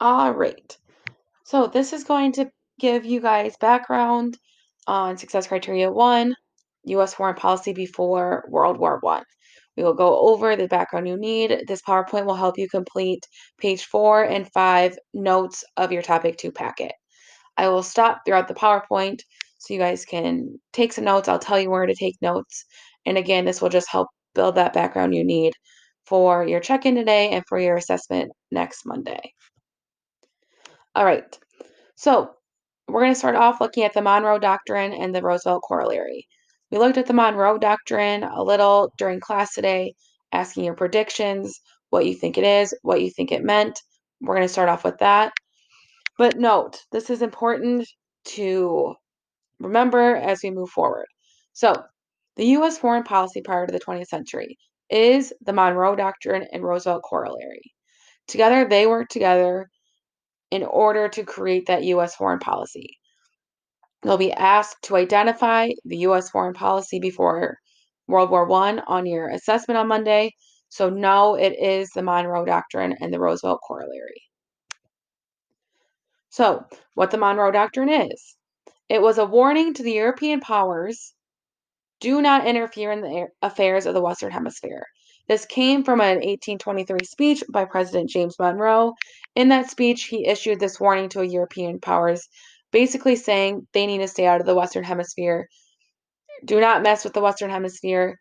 All right. So this is going to give you guys background on success criteria 1, U.S. foreign policy before World War I. We will go over the background you need. This PowerPoint will help you complete page 4 and 5 notes of your topic 2 packet. I will stop throughout the PowerPoint so you guys can take some notes. I'll tell you where to take notes. And again, this will just help build that background you need for your check-in today and for your assessment next Monday. All right. So we're going to start off looking at the Monroe Doctrine and the Roosevelt Corollary. We looked at the Monroe Doctrine a little during class today, asking your predictions, what you think it is, what you think it meant. We're going to start off with that. But note, this is important to remember as we move forward. So, the U.S. foreign policy prior to the 20th century is the Monroe Doctrine and Roosevelt Corollary. Together, they work together in order to create that U.S. foreign policy. You'll be asked to identify the U.S. foreign policy before World War I on your assessment on Monday. So, no, it is the Monroe Doctrine and the Roosevelt Corollary. So, what the Monroe Doctrine is, it was a warning to the European powers, do not interfere in the affairs of the Western Hemisphere. This came from an 1823 speech by President James Monroe. In that speech, he issued this warning to European powers, basically saying they need to stay out of the Western Hemisphere. Do not mess with the Western Hemisphere.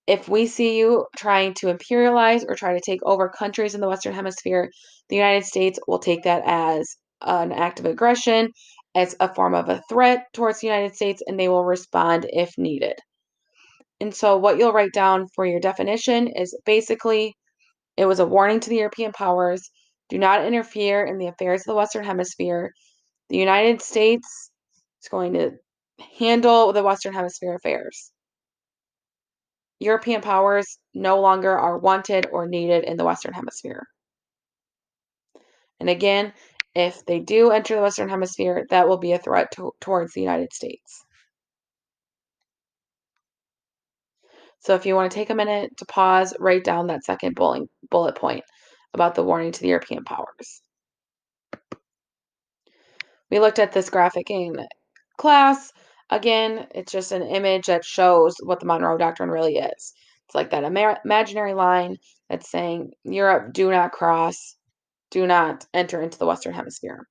If we see you trying to imperialize or try to take over countries in the Western Hemisphere, the United States will take that as an act of aggression, as a form of a threat towards the United States, and they will respond if needed. And so, what you'll write down for your definition is basically it was a warning to the European powers, do not interfere in the affairs of the Western Hemisphere. The United States is going to handle the Western Hemisphere affairs. European powers no longer are wanted or needed in the Western Hemisphere. And again, if they do enter the Western Hemisphere, that will be a threat towards the United States. So if you want to take a minute to pause, write down that second bullet point about the warning to the European powers. We looked at this graphic in class. Again, it's just an image that shows what the Monroe Doctrine really is. It's like that imaginary line that's saying, Europe, do not cross, do not enter into the Western Hemisphere.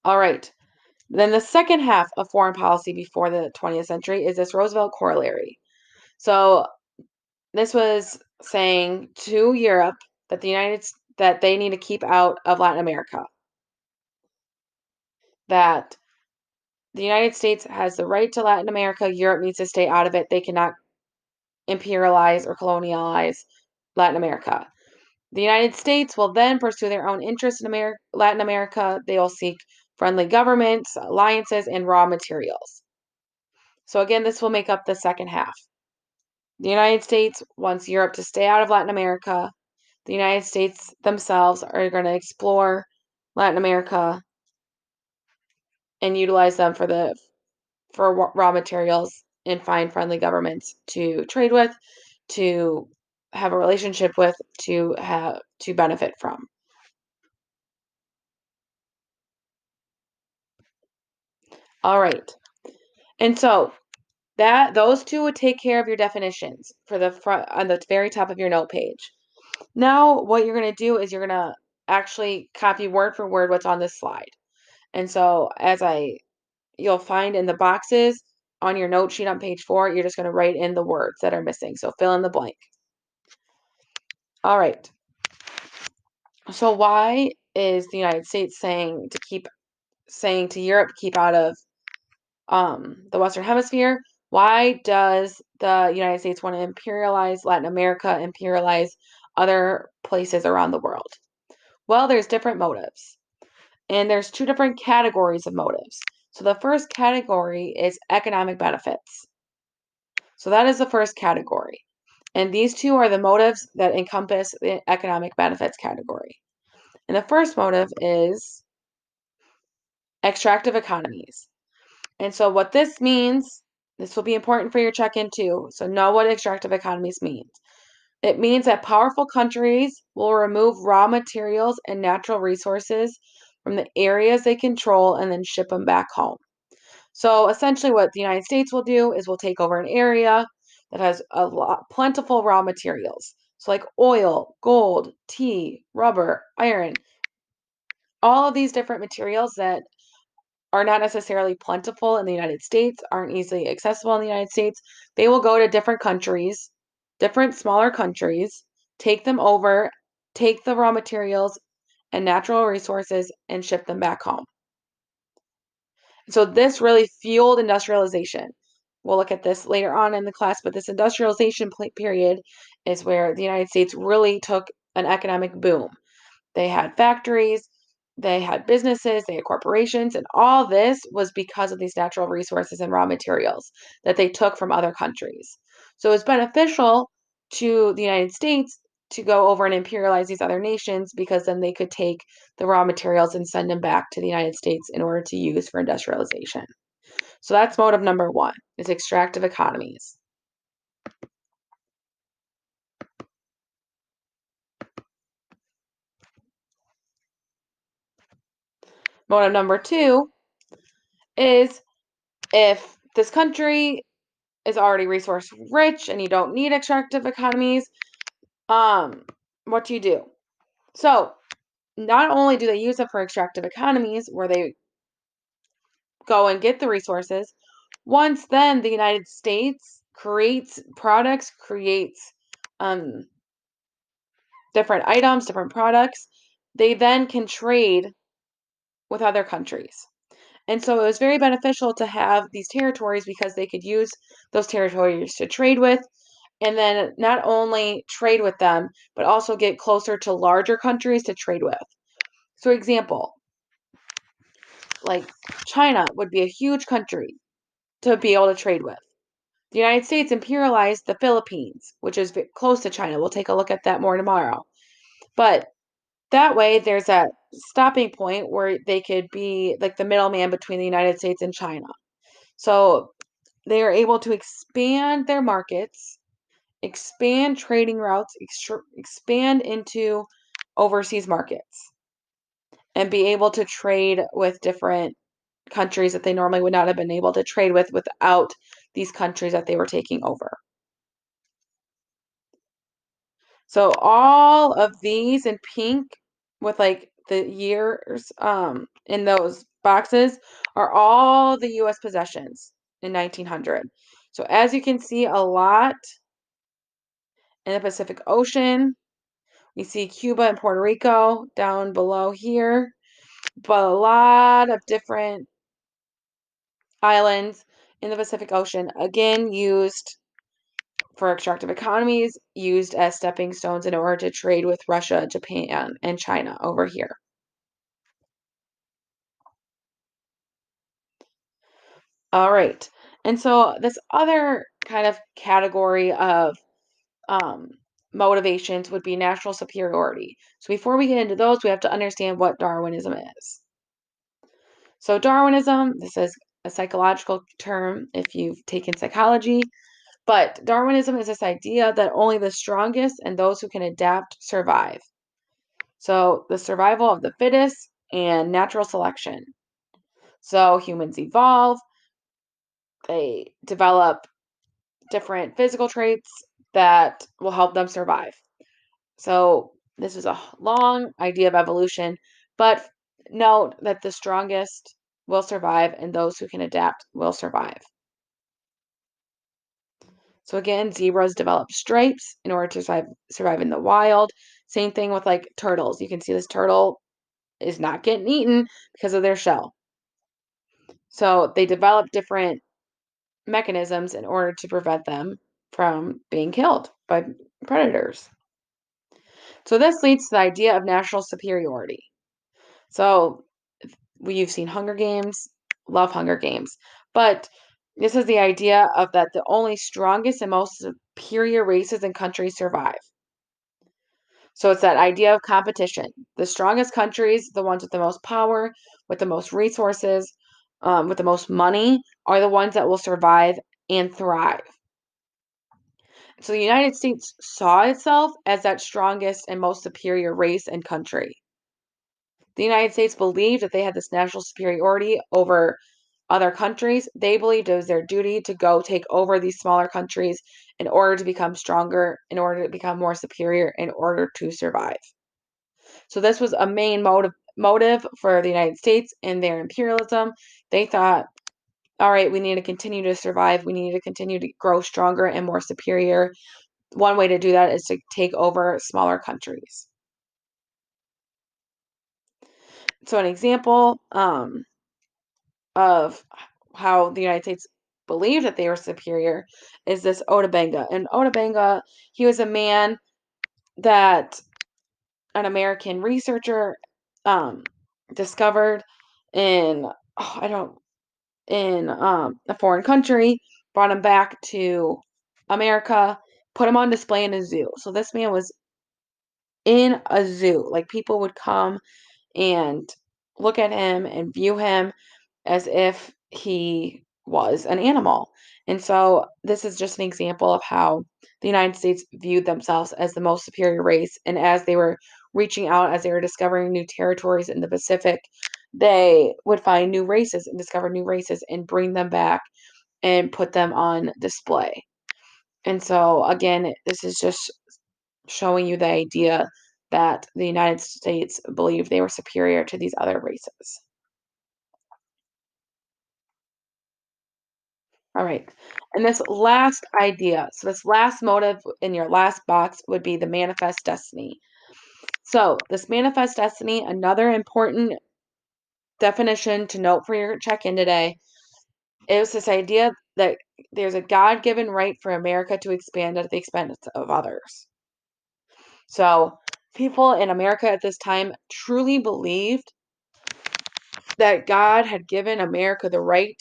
All right. Then the second half of foreign policy before the 20th century is this Roosevelt Corollary. So this was saying to Europe that that they need to keep out of Latin America. That the United States has the right to Latin America. Europe needs to stay out of it. They cannot imperialize or colonialize Latin America. The United States will then pursue their own interests in Latin America. They will seek friendly governments, alliances, and raw materials. So again, this will make up the second half. The United States wants Europe to stay out of Latin America. The United States themselves are going to explore Latin America and utilize them for raw materials and find friendly governments to trade with, to have a relationship with, to benefit from. All right. And so those two would take care of your definitions for the front on the very top of your note page. Now what you're going to do is you're going to actually copy word for word what's on this slide. And so you'll find in the boxes on your note sheet on page 4, you're just going to write in the words that are missing. So fill in the blank. All right. So why is the United States saying to Europe keep out of the Western Hemisphere? Why does the United States want to imperialize Latin America, imperialize other places around the world? Well, there's different motives. And there's two different categories of motives. So the first category is economic benefits. So that is the first category. And these two are the motives that encompass the economic benefits category. And the first motive is extractive economies. And so what this means, this will be important for your check-in too. So know what extractive economies means. It means that powerful countries will remove raw materials and natural resources from the areas they control and then ship them back home. So essentially, what the United States will do is we'll take over an area that has a lot plentiful raw materials. So like oil, gold, tea, rubber, iron, all of these different materials that are not necessarily plentiful in the United States, aren't easily accessible in the United States. They will go to different countries, different smaller countries, take them over, take the raw materials and natural resources and ship them back home. So this really fueled industrialization. We'll look at this later on in the class, but this industrialization period is where the United States really took an economic boom. They had factories, they had businesses, they had corporations, and all this was because of these natural resources and raw materials that they took from other countries. So it's beneficial to the United States to go over and imperialize these other nations because then they could take the raw materials and send them back to the United States in order to use for industrialization. So that's motive number one, is extractive economies. Motive number two is if this country is already resource rich and you don't need extractive economies, what do you do? So not only do they use it for extractive economies where they go and get the resources, once then the United States creates products, creates um, different items, different products, they then can trade with other countries. And so it was very beneficial to have these territories because they could use those territories to trade with and then not only trade with them, but also get closer to larger countries to trade with. So, example, like China would be a huge country to be able to trade with. The United States imperialized the Philippines, which is close to China. We'll take a look at that more tomorrow. But that way, there's a stopping point where they could be like the middleman between the United States and China. So they are able to expand their markets, expand trading routes, expand into overseas markets, and be able to trade with different countries that they normally would not have been able to trade with without these countries that they were taking over. So all of these in pink with like the years in those boxes are all the US possessions in 1900. So as you can see, a lot in the Pacific Ocean. We see Cuba and Puerto Rico down below here, but a lot of different islands in the Pacific Ocean, again, used for extractive economies, used as stepping stones in order to trade with Russia, Japan, and China over here. All right. And so this other kind of category of um, motivations would be national superiority. So before we get into those, we have to understand what Darwinism is. So Darwinism, this is a psychological term if you've taken psychology, but Darwinism is this idea that only the strongest and those who can adapt survive. So the survival of the fittest and natural selection. So humans evolve, they develop different physical traits that will help them survive. So this is a long idea of evolution, but note that the strongest will survive and those who can adapt will survive. So again, zebras develop stripes in order to survive in the wild. Same thing with like turtles. You can see this turtle is not getting eaten because of their shell. So they develop different mechanisms in order to prevent them from being killed by predators. So this leads to the idea of national superiority. So you've seen Hunger Games, love Hunger Games, but this is the idea of that the only strongest and most superior races and countries survive. So it's that idea of competition. The strongest countries, the ones with the most power, with the most resources, with the most money, are the ones that will survive and thrive. So the United States saw itself as that strongest and most superior race and country. The United States believed that they had this national superiority over other countries. They believed it was their duty to go take over these smaller countries in order to become stronger, in order to become more superior, in order to survive. So this was a main motive for the United States in their imperialism. They thought, all right, we need to continue to survive. We need to continue to grow stronger and more superior. One way to do that is to take over smaller countries. So an example of how the United States believed that they were superior is this Otabanga. And Otabanga, he was a man that an American researcher um, discovered in I don't in a foreign country, brought him back to America, put him on display in a zoo. So this man was in a zoo. Like people would come and look at him and view him as if he was an animal. And so this is just an example of how the United States viewed themselves as the most superior race. And as they were reaching out, as they were discovering new territories in the Pacific, they would find new races and discover new races and bring them back and put them on display. And so, again, this is just showing you the idea that the United States believed they were superior to these other races. All right. And this last idea, so this last motive in your last box would be the manifest destiny. So, this manifest destiny, another important definition to note for your check in today, is this idea that there's a God given right for America to expand at the expense of others. So, people in America at this time truly believed that God had given America the right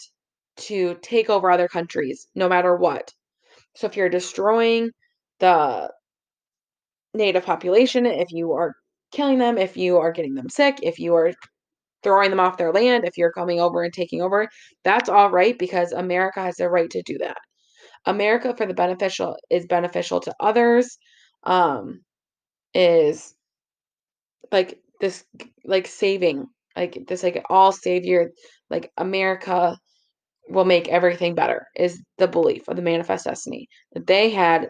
to take over other countries no matter what. So if you're destroying the native population, if you are killing them, if you are getting them sick, if you are throwing them off their land, if you're coming over and taking over, that's all right because America has the right to do that. America for the beneficial is beneficial to others, is like this like saving, like this like all savior, like America will make everything better is the belief of the manifest destiny that they had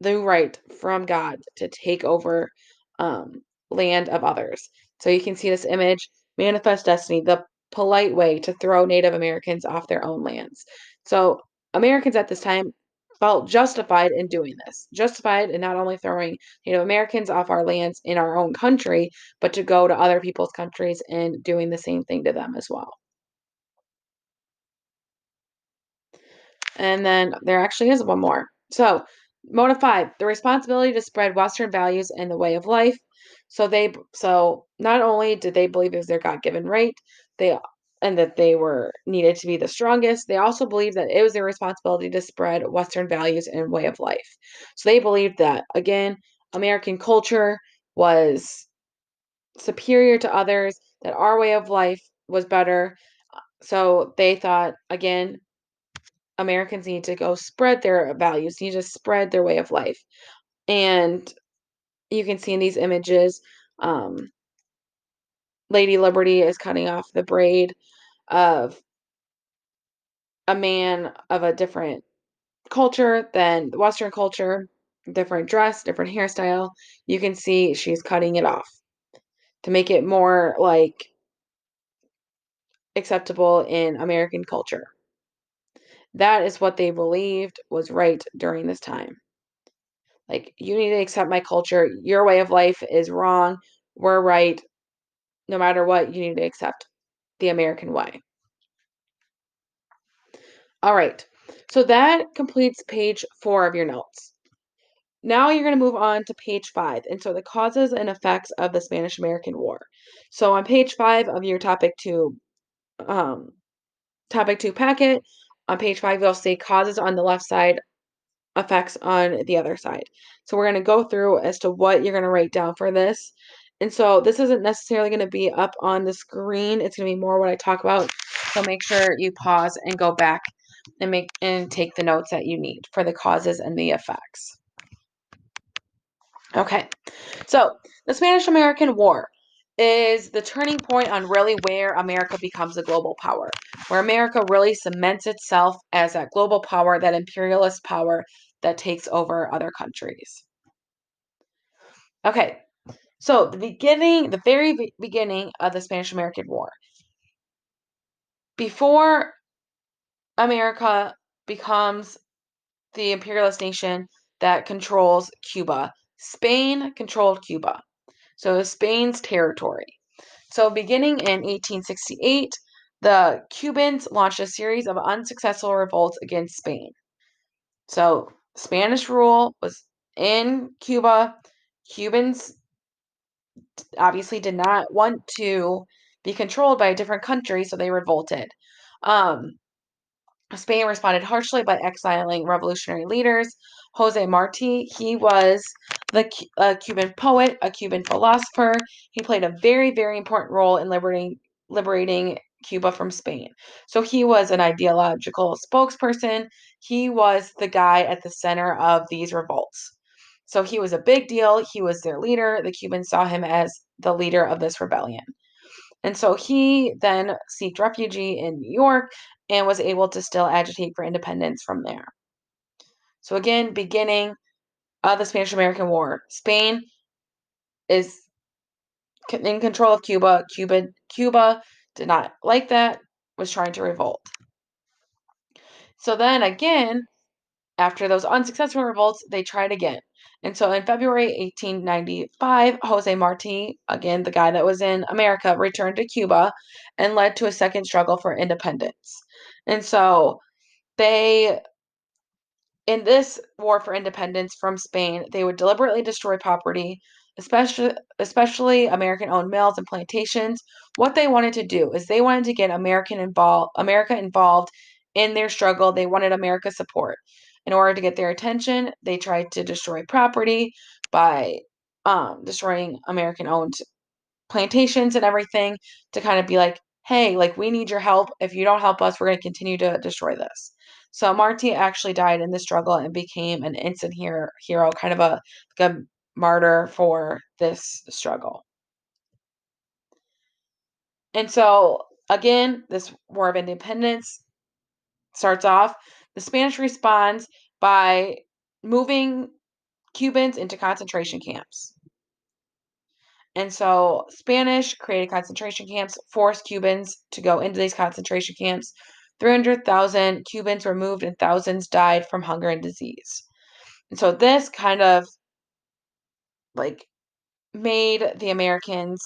the right from God to take over um, land of others. So you can see this image, manifest destiny, the polite way to throw Native Americans off their own lands. So Americans at this time felt justified in doing this, justified in not only throwing Native Americans off our lands in our own country, but to go to other people's countries and doing the same thing to them as well. And then there actually is one more. So, motive 5, the responsibility to spread Western values and the way of life. So not only did they believe it was their God-given right, they and that they were needed to be the strongest, they also believed that it was their responsibility to spread Western values and way of life. So they believed that again, American culture was superior to others, that our way of life was better. So they thought again, Americans need to go spread their values, need to spread their way of life. And you can see in these images, um, Lady Liberty is cutting off the braid of a man of a different culture than the Western culture, different dress, different hairstyle. You can see she's cutting it off to make it more like acceptable in American culture. That is what they believed was right during this time. Like, you need to accept my culture. Your way of life is wrong. We're right. No matter what, you need to accept the American way. All right. So that completes page 4 of your notes. Now you're going to move on to page 5. And so the causes and effects of the Spanish American War. So on page 5 of your um, topic 2 packet, on page 5, you'll see causes on the left side, effects on the other side. So we're going to go through as to what you're going to write down for this. And so this isn't necessarily going to be up on the screen. It's going to be more what I talk about. So make sure you pause and go back and take the notes that you need for the causes and the effects. Okay, so the Spanish-American War is the turning point on really where America becomes a global power, where America really cements itself as that global power, that imperialist power that takes over other countries. Okay, so the very beginning of the Spanish-American War, before America becomes the imperialist nation that controls Cuba, Spain controlled Cuba. So it was Spain's territory. So beginning in 1868, the Cubans launched a series of unsuccessful revolts against Spain. So Spanish rule was in Cuba. Cubans obviously did not want to be controlled by a different country, so they revolted. Spain responded harshly by exiling revolutionary leaders. Jose Marti, he was a Cuban poet, a Cuban philosopher. He played a very, very important role in liberating Cuba from Spain. So he was an ideological spokesperson. He was the guy at the center of these revolts. So he was a big deal. He was their leader. The Cubans saw him as the leader of this rebellion. And so he then sought refuge in New York and was able to still agitate for independence from there. So again, beginning of the Spanish-American War, Spain is in control of Cuba. Cuba did not like that, was trying to revolt. So then again, after those unsuccessful revolts, they tried again. And so in February 1895, Jose Marti, again, the guy that was in America, returned to Cuba and led to a second struggle for independence. And so they, in this war for independence from Spain, they would deliberately destroy property, especially American-owned mills and plantations. What they wanted to do is they wanted to get America involved in their struggle. They wanted America's support. In order to get their attention, they tried to destroy property by destroying American-owned plantations and everything to kind of be like, hey, like we need your help. If you don't help us, we're going to continue to destroy this. So Marty actually died in the struggle and became an instant hero, kind of like a martyr for this struggle. And so again, this War of Independence starts off. The Spanish responds by moving Cubans into concentration camps. And so Spanish created concentration camps, forced Cubans to go into these concentration camps. 300,000 Cubans were moved and thousands died from hunger and disease. And so this kind of like made the Americans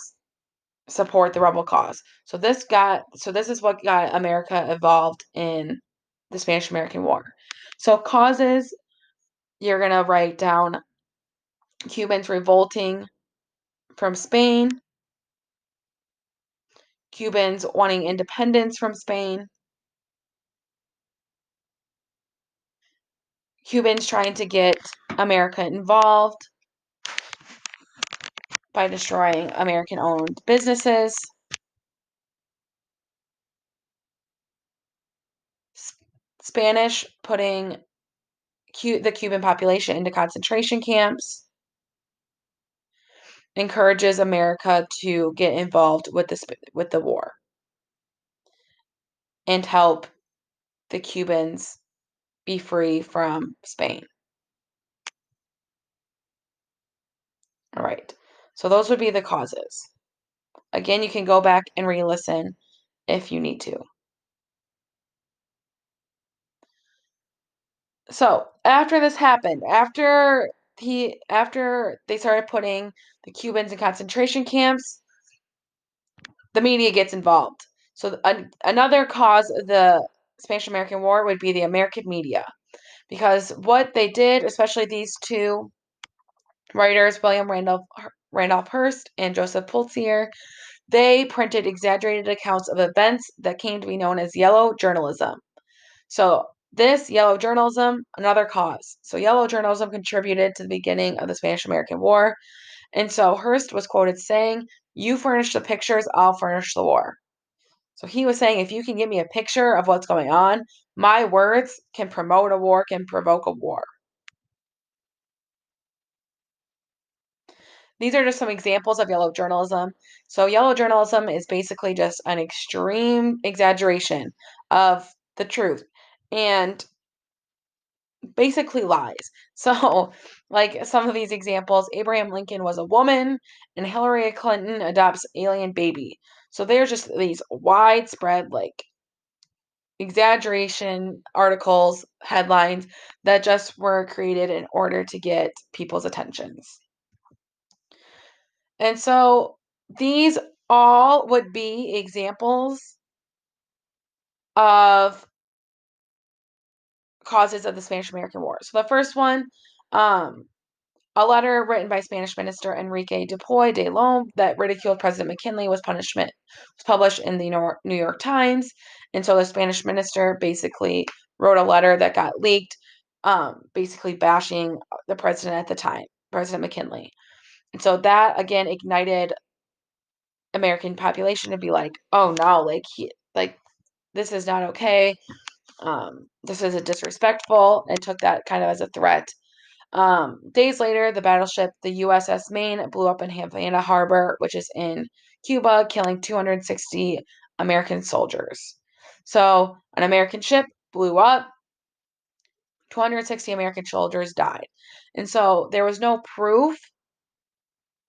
support the rebel cause. So this is what got America involved in the Spanish American War. So causes, you're going to write down Cubans revolting from Spain, Cubans wanting independence from Spain, Cubans trying to get America involved by destroying American-owned businesses, Spanish putting the Cuban population into concentration camps, encourages America to get involved with the war and help the Cubans be free from Spain. All right. So those would be the causes. Again, you can go back and re-listen if you need to. So after this happened, after they started putting the Cubans in concentration camps, the media gets involved. So another cause of the Spanish-American War would be the American media, because what they did, especially these two writers, William Randolph Hearst and Joseph Pulsier, they printed exaggerated accounts of events that came to be known as yellow journalism. So this yellow journalism, another cause. So yellow journalism contributed to the beginning of the Spanish-American War. And so Hearst was quoted saying, "You furnish the pictures, I'll furnish the war." So he was saying, if you can give me a picture of what's going on, My words can promote a war, can provoke a war. These are just some examples of yellow journalism. So, yellow journalism is basically just an extreme exaggeration of the truth and basically lies. So, like some of these examples, Abraham Lincoln was a woman and Hillary Clinton adopts alien baby. So, there's just these widespread, like, exaggeration articles, headlines that just were created in order to get people's attentions. And so these all would be examples of causes of the Spanish American War. So the first one, um, a letter written by Spanish Minister Enrique Dupuy de Lome that ridiculed President McKinley was published in the New York Times. And so the Spanish minister basically wrote a letter that got leaked, basically bashing the president at the time, President McKinley. And so that again ignited American population to be like, oh no, like this is not okay. This is a disrespectful, and took that kind of as a threat. Days later, the battleship, the USS Maine, blew up in Havana Harbor, which is in Cuba, killing 260 American soldiers. So, an American ship blew up, 260 American soldiers died. And so, there was no proof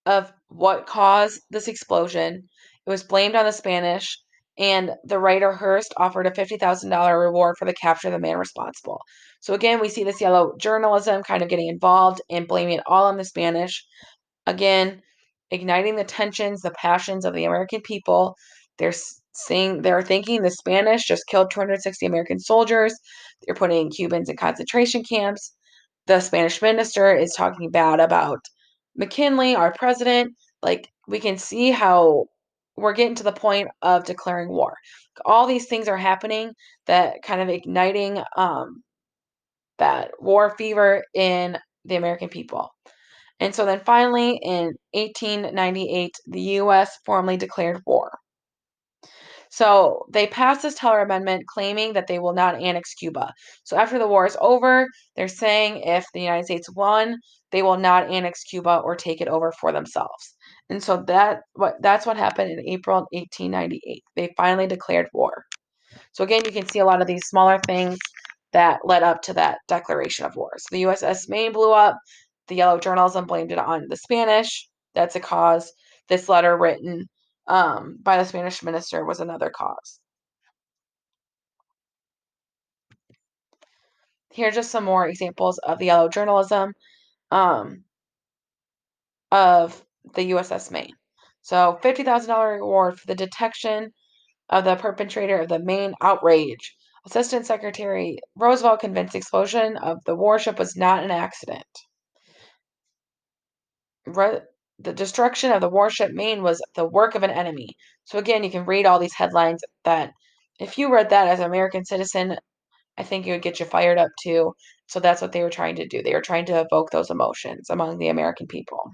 of what caused this explosion. It was blamed on the Spanish, and the writer Hearst offered a $50,000 reward for the capture of the man responsible. So again, we see this yellow journalism kind of getting involved and blaming it all on the Spanish. Again, igniting the tensions, the passions of the American people. They're thinking the Spanish just killed 260 American soldiers. They're putting Cubans in concentration camps. The Spanish minister is talking bad about McKinley, our president. Like, we can see how we're getting to the point of declaring war. All these things are happening that kind of igniting that war fever in the American people. And so then finally in 1898, the US formally declared war. So they passed this Teller Amendment claiming that they will not annex Cuba. So after the war is over, they're saying if the United States won, they will not annex Cuba or take it over for themselves. And so that's what happened in April 1898. They finally declared war. So again, you can see a lot of these smaller things that led up to that declaration of war. So the USS Maine blew up. The yellow journalism blamed it on the Spanish. That's a cause. This letter written by the Spanish minister was another cause. Here are just some more examples of the yellow journalism um, of the USS Maine. So $50,000 reward for the detection of the perpetrator of the Maine outrage. Assistant Secretary Roosevelt convinced the explosion of the warship was not an accident. The destruction of the warship Maine was the work of an enemy. So again, you can read all these headlines that if you read that as an American citizen, I think it would get you fired up too. So that's what they were trying to do. They were trying to evoke those emotions among the American people.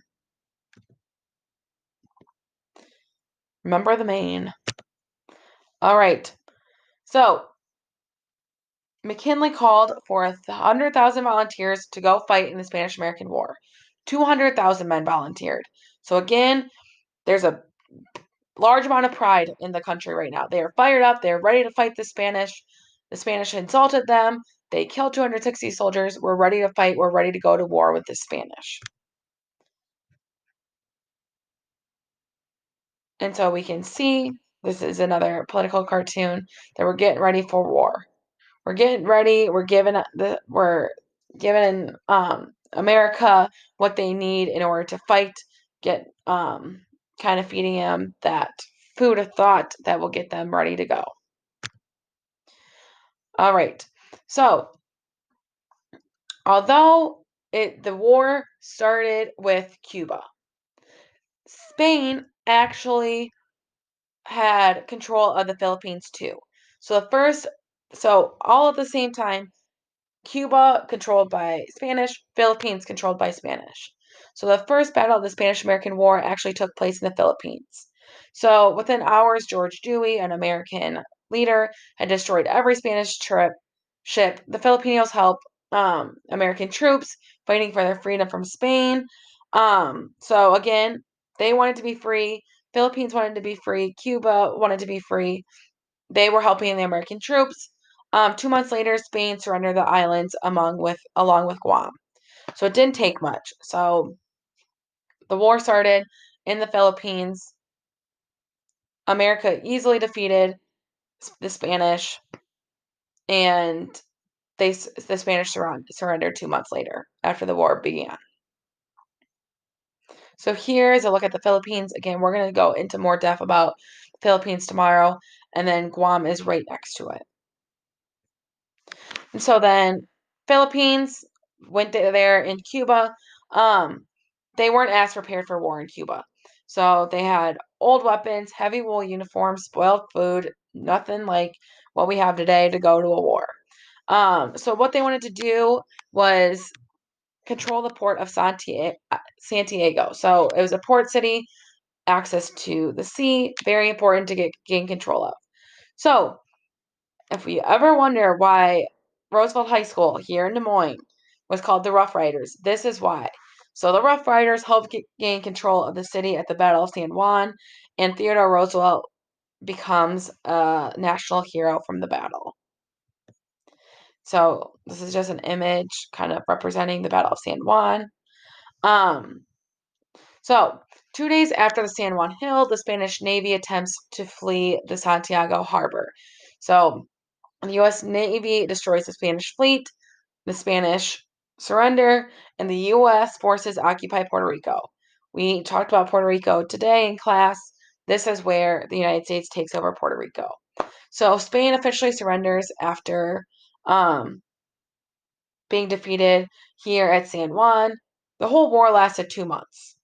Remember the Maine. All right. So McKinley called for 100,000 volunteers to go fight in the Spanish American War. 200,000 men volunteered. So again, there's a large amount of pride in the country right now. They are fired up. They're ready to fight the Spanish. The Spanish insulted them. They killed 260 soldiers. We're ready to fight. We're ready to go to war with the Spanish. And so we can see this is another political cartoon that we're getting ready for war. We're getting ready. We're giving America what they need in order to fight. Get kind of feeding them that food of thought that will get them ready to go. All right. So although the war started with Cuba, Spain actually had control of the Philippines too. So all at the same time, Cuba controlled by Spanish, Philippines controlled by Spanish. So the first battle of the Spanish-American War actually took place in the Philippines. So within hours, George Dewey, an American leader, had destroyed every Spanish ship, the Filipinos help American troops fighting for their freedom from Spain. So again, they wanted to be free. Philippines wanted to be free. Cuba wanted to be free. They were helping the American troops. 2 months later, Spain surrendered the islands along with Guam. So it didn't take much. So the war started in the Philippines. America easily defeated the Spanish, and the Spanish surrendered 2 months later after the war began. So here is a look at the Philippines. Again, we're going to go into more depth about the Philippines tomorrow, and then Guam is right next to it. And so then Philippines went there in Cuba. They weren't as prepared for war in Cuba. So they had old weapons, heavy wool uniforms, spoiled food, nothing like what we have today to go to a war. So what they wanted to do was control the port of Santiago. So it was a port city, access to the sea, very important to gain control of. So if we ever wonder why Roosevelt High School here in Des Moines was called the Rough Riders, this is why. So the Rough Riders helped gain control of the city at the Battle of San Juan, and Theodore Roosevelt becomes a national hero from the battle. So this is just an image kind of representing the Battle of San Juan. So 2 days after the San Juan Hill, the Spanish Navy attempts to flee the Santiago harbor. So the U.S. Navy destroys the Spanish fleet, the Spanish surrender, and the U.S. forces occupy Puerto Rico. We talked about Puerto Rico today in class. This is where the United States takes over Puerto Rico. So Spain officially surrenders after being defeated here at San Juan. The whole war lasted 2 months.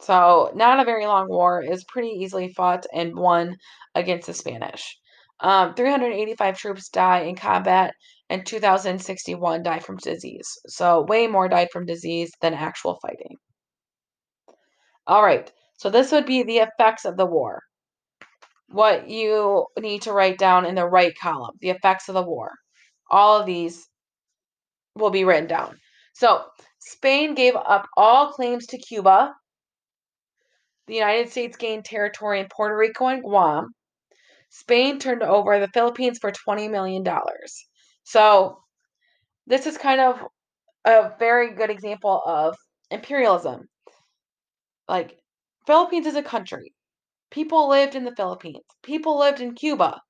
So not a very long war. It was pretty easily fought and won against the Spanish. 385 troops die in combat, and 2,061 die from disease. So way more died from disease than actual fighting. All right. So this would be the effects of the war. What you need to write down in the right column, the effects of the war. All of these will be written down. So Spain gave up all claims to Cuba. The United States gained territory in Puerto Rico and Guam. Spain turned over the Philippines for $20 million. So this is kind of a very good example of imperialism. Like, Philippines is a country. People lived in the Philippines. People lived in Cuba.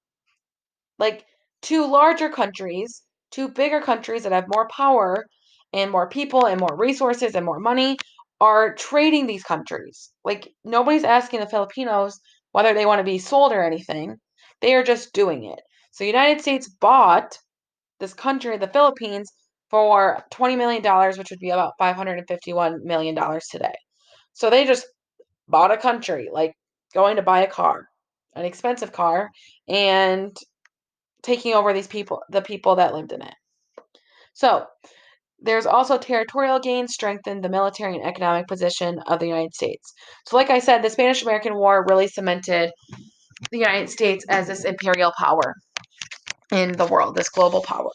Like, two larger countries, two bigger countries that have more power and more people and more resources and more money are trading these countries. Like, nobody's asking the Filipinos whether they want to be sold or anything. They are just doing it. So, the United States bought this country, the Philippines, for $20 million, which would be about $551 million today. So, they just bought a country, like going to buy a car, an expensive car, and taking over the people that lived in it. So there's also territorial gains strengthened the military and economic position of the United States. So like I said, the Spanish-American War really cemented the United States as this imperial power in the world, this global power.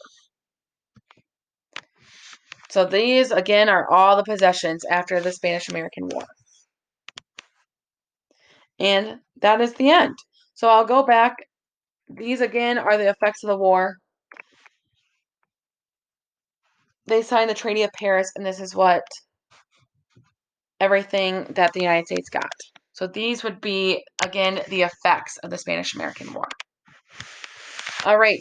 So these, again, are all the possessions after the Spanish-American War. And that is the end. So I'll go back. These, again, are the effects of the war. They signed the Treaty of Paris, and this is what everything that the United States got. So these would be, again, the effects of the Spanish-American War. All right.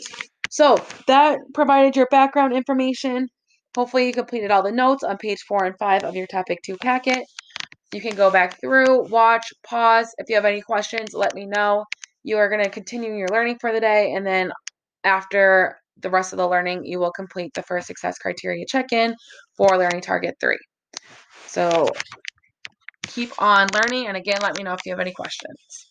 So that provided your background information. Hopefully you completed all the notes on page 4 and 5 of your Topic 2 packet. You can go back through, watch, pause. If you have any questions, let me know. You are going to continue your learning for the day, and then after the rest of the learning, you will complete the first success criteria check-in for Learning Target 3. So keep on learning, and again, let me know if you have any questions.